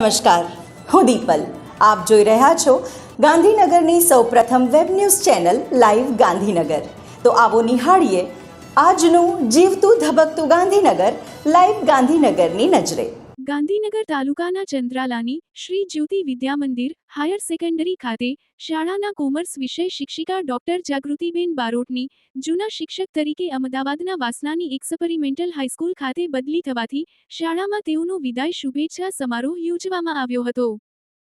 નમસ્કાર, હું દીપલ. આપ જોઈ રહ્યા છો ગાંધીનગરની સૌપ્રથમ web news channel live Gandhinagar. તો આવો નિહાળીએ આજનું જીવતું ધબકતું ગાંધીનગર લાઈવ ગાંધીનગરની નજરે. ગાંધીનગર તાલુકાના ચંદ્રાલાની શ્રી જ્યોતિ વિદ્યા મંદિર હાયર સેકન્ડરી ખાતે શાળાના કોમર્સ વિષય શિક્ષિકા ડોક્ટર જાગૃતિબેન બારોટની જૂના શિક્ષક તરીકે અમદાવાદના વાસનાની એક્સપેરિમેન્ટલ હાઈસ્કૂલ ખાતે બદલી થવાથી શાળામાં તેઓનો વિદાય શુભેચ્છા સમારોહ યોજવામાં આવ્યો હતો.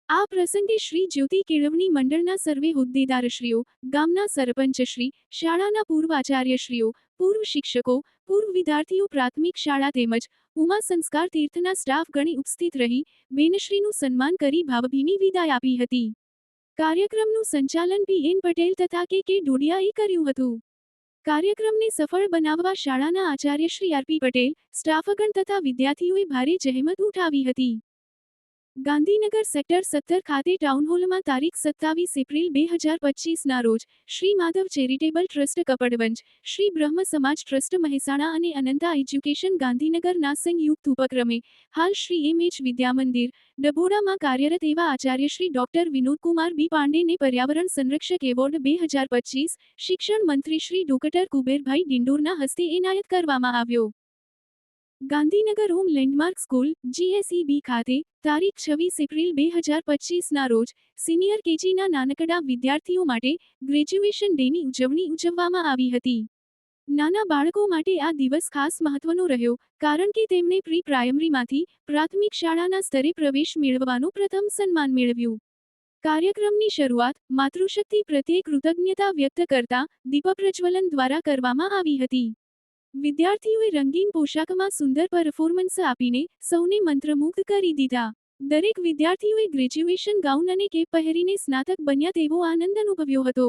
આ પ્રસંગે શ્રી જ્યોતિ કેળવણી મંડળના સર્વે હોદ્દેદારશ્રીઓ, ગામના સરપંચશ્રી, શાળાના પૂર્વ આચાર્યશ્રીઓ, પૂર્વ શિક્ષકો, પૂર્વ વિદ્યાર્થીઓ, પ્રાથમિક શાળા તેમજ ઉમા સંસ્કાર તીર્થના સ્ટાફ ગણી ઉપસ્થિત રહી બેનશ્રીનું સન્માન કરી ભાવભીની વિદાય આપી હતી. કાર્યક્રમનું સંચાલન પી.એન. પટેલ તથા કે ડોડિયાએ કર્યું હતું. કાર્યક્રમને સફળ બનાવવા શાળાના આચાર્ય શ્રી આર.પી. પટેલ, સ્ટાફગણ તથા વિદ્યાર્થીઓએ ભારે જહેમત ઉઠાવી હતી. ગાંધીનગર સેક્ટર 17 ખાતે ટાઉનહોલમાં તારીખ 27 એપ્રિલ 2025ના રોજ શ્રી માધવ ચેરિટેબલ ટ્રસ્ટ કપડવંજ, શ્રી બ્રહ્મ સમાજ ટ્રસ્ટ મહેસાણા અને અનંતા એજ્યુકેશન ગાંધીનગરના સંયુક્ત ઉપક્રમે હાલ શ્રી એમ.એચ. વિદ્યામંદિર ડભોડામાં કાર્યરત એવા આચાર્ય શ્રી ડોક્ટર વિનોદકુમાર બી. પાંડેને પર્યાવરણ સંરક્ષક એવોર્ડ 2025 શિક્ષણ મંત્રી શ્રી ડોક્ટર કુબેરભાઈ ડિંડોરના હસ્તે એનાયત કરવામાં આવ્યો. Gandhinagar home landmark school GSEB ખાતે તારીખ 26 એપ્રિલ 2025ના રોજ સિનિયર કેજીના નાનકડા વિદ્યાર્થીઓ માટે ગ્રેજ્યુએશન ડેની ઉજવણી ઉજવવામાં આવી હતી. નાના બાળકો માટે આ દિવસ ખાસ મહત્વનો રહ્યો કારણ કે તેમણે પ્રી પ્રાઇમરીમાંથી પ્રાથમિક શાળાના સ્તરે પ્રવેશ મેળવવાનું પ્રથમ સન્માન મેળવ્યું. કાર્યક્રમની શરૂઆત માતૃશક્તિ પ્રત્યે કૃતજ્ઞતા વ્યક્ત કરતા દીપ પ્રજ્વલન દ્વારા કરવામાં આવી હતી. વિદ્યાર્થીઓએ રંગીન પોશાકમાં સુંદર પરફોર્મન્સ આપીને સૌને મંત્રમુગ્ધ કરી દીધા. દરેક વિદ્યાર્થીઓએ ગ્રેજ્યુએશન ગાઉન અને કેપ પહેરીને સ્નાતક બન્યા તેવો આનંદ અનુભવ્યો હતો.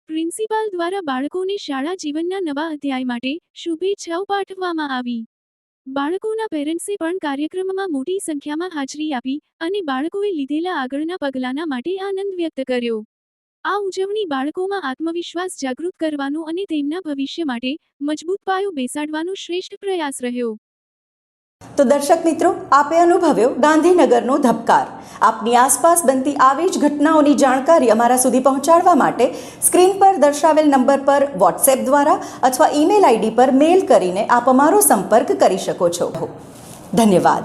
પ્રિન્સિપાલ દ્વારા બાળકોને શાળા જીવનના નવા અધ્યાય માટે શુભેચ્છાઓ પાઠવવામાં આવી. બાળકોના પેરેન્ટ્સે પણ કાર્યક્રમમાં મોટી સંખ્યામાં હાજરી આપી અને બાળકોએ લીધેલા આગળના પગલાંના માટે આનંદ વ્યક્ત કર્યો. આ ઉજવણી બાળકોમાં આત્મવિશ્વાસ જાગૃત કરવાનો અને તેમના ભવિષ્ય માટે મજબૂત પાયો બેસાડવાનો શ્રેષ્ઠ પ્રયાસ રહ્યો. તો દર્શક મિત્રો, આપે અનુભવ્યો ગાંધીનગરનો ધબકાર. આપની આસપાસ બનતી આવી જ ઘટનાઓની જાણકારી અમારા સુધી પહોંચાડવા માટે સ્ક્રીન પર દર્શાવેલ નંબર પર વોટ્સએપ દ્વારા અથવા ઈમેલ આઈડી પર મેલ કરીને આપ અમારો સંપર્ક કરી શકો છો. ધન્યવાદ.